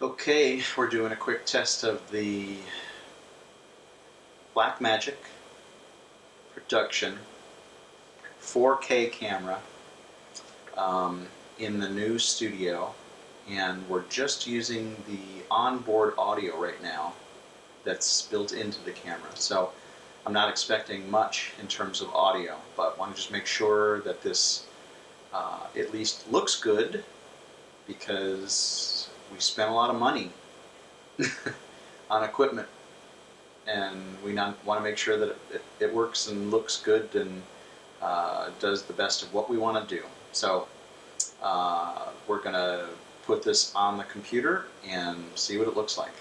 Okay, we're doing a quick test of the Blackmagic Production 4K camera in the new studio, and we're just using the onboard audio right now that's built into the camera. So I'm not expecting much in terms of audio, but want to just make sure that this at least looks good, because we spent a lot of money on equipment, and we want to make sure that it works and looks good and does the best of what we want to do. So we're going to put this on the computer and see what it looks like.